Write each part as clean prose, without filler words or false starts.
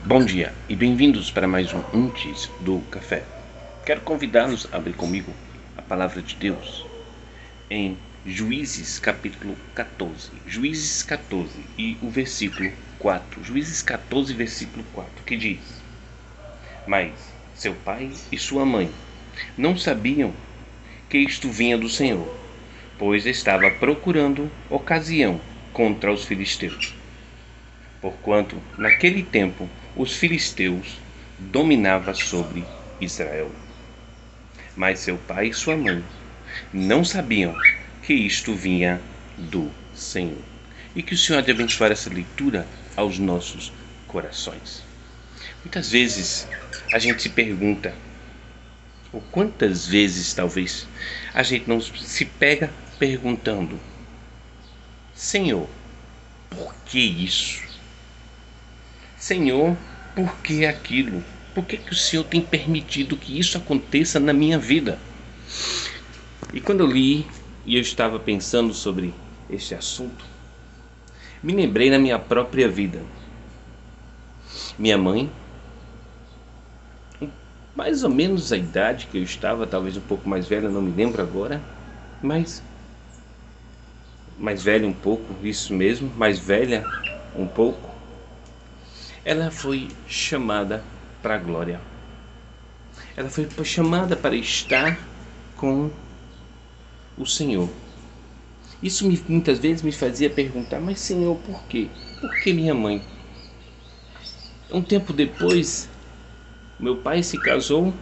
Bom dia e bem-vindos para mais um Antes do Café. Quero convidá-los a abrir comigo a palavra de Deus em Juízes capítulo 14. Juízes 14 e o versículo 4. Juízes 14, versículo 4, que diz: Mas seu pai e sua mãe não sabiam que isto vinha do Senhor, pois estava procurando ocasião contra os filisteus. Porquanto, naquele tempo, os filisteus dominavam sobre Israel. Mas seu pai e sua mãe não sabiam que isto vinha do Senhor. E que o Senhor há de abençoar essa leitura aos nossos corações. Muitas vezes a gente se pergunta, ou quantas vezes talvez a gente não se pega perguntando: Senhor, por que isso? Senhor, por que aquilo? Por que o Senhor tem permitido que isso aconteça na minha vida? E quando eu li e eu estava pensando sobre este assunto, me lembrei na minha própria vida. Minha mãe, mais ou menos a idade que eu estava, talvez um pouco mais velha, não me lembro agora, mas mais velha um pouco, isso mesmo, mais velha um pouco. Ela foi chamada para a glória. Ela foi chamada para estar com o Senhor. Isso muitas vezes me fazia perguntar: mas Senhor, por quê? Por que minha mãe? Um tempo depois, meu pai se casou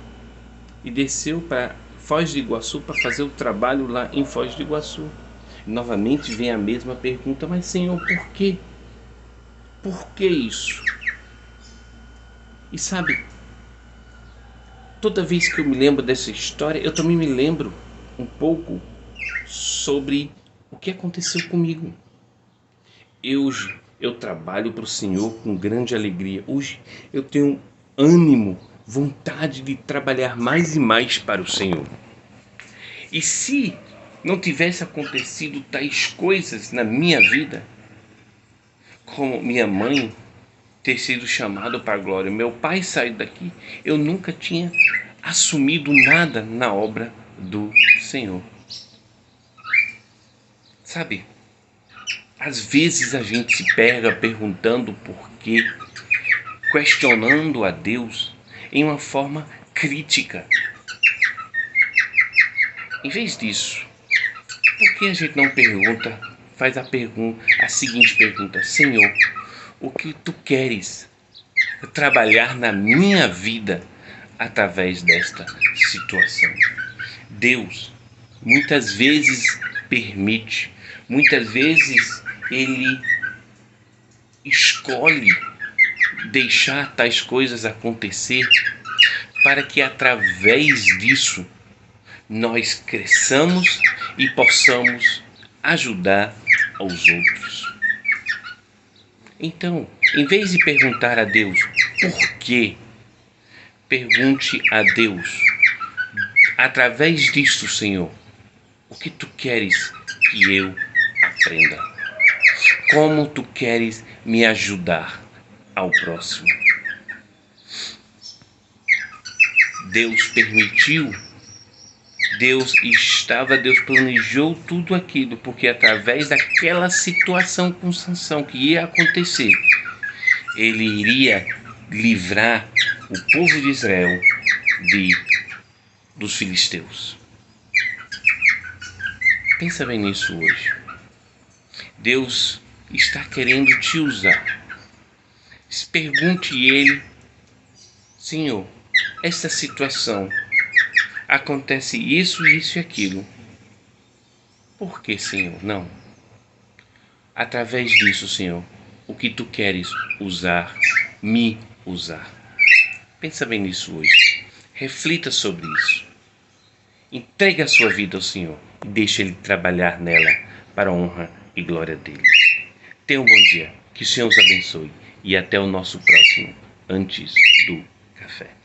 e desceu para Foz do Iguaçu para fazer o trabalho lá em Foz do Iguaçu. E novamente vem a mesma pergunta: mas Senhor, por quê? Por que isso? E sabe, toda vez que eu me lembro dessa história, eu também me lembro um pouco sobre o que aconteceu comigo. Hoje eu trabalho para o Senhor com grande alegria. Hoje eu tenho ânimo, vontade de trabalhar mais e mais para o Senhor. E se não tivesse acontecido tais coisas na minha vida, como minha mãe ter sido chamado para a glória, meu pai sair daqui, eu nunca tinha assumido nada na obra do Senhor. Sabe, às vezes a gente se pega perguntando por quê, questionando a Deus em uma forma crítica. Em vez disso, por que a gente não pergunta, faz a seguinte pergunta: Senhor, o que tu queres trabalhar na minha vida através desta situação? Deus muitas vezes permite, muitas vezes Ele escolhe deixar tais coisas acontecer para que através disso nós cresçamos e possamos ajudar aos outros. Então, em vez de perguntar a Deus por quê, pergunte a Deus: através disso, Senhor, o que tu queres que eu aprenda? Como tu queres me ajudar ao próximo? Deus permitiu, Deus planejou tudo aquilo, porque através daquela situação com Sansão que ia acontecer, ele iria livrar o povo de Israel dos filisteus. Pensa bem nisso hoje. Deus está querendo te usar. Pergunte a Ele: Senhor, esta situação acontece isso, isso e aquilo. Por que, Senhor? Não. Através disso, Senhor, o que tu queres me usar. Pensa bem nisso hoje. Reflita sobre isso. Entregue a sua vida ao Senhor e deixe Ele trabalhar nela para a honra e glória dele. Tenha um bom dia. Que o Senhor os abençoe. E até o nosso próximo Antes do Café.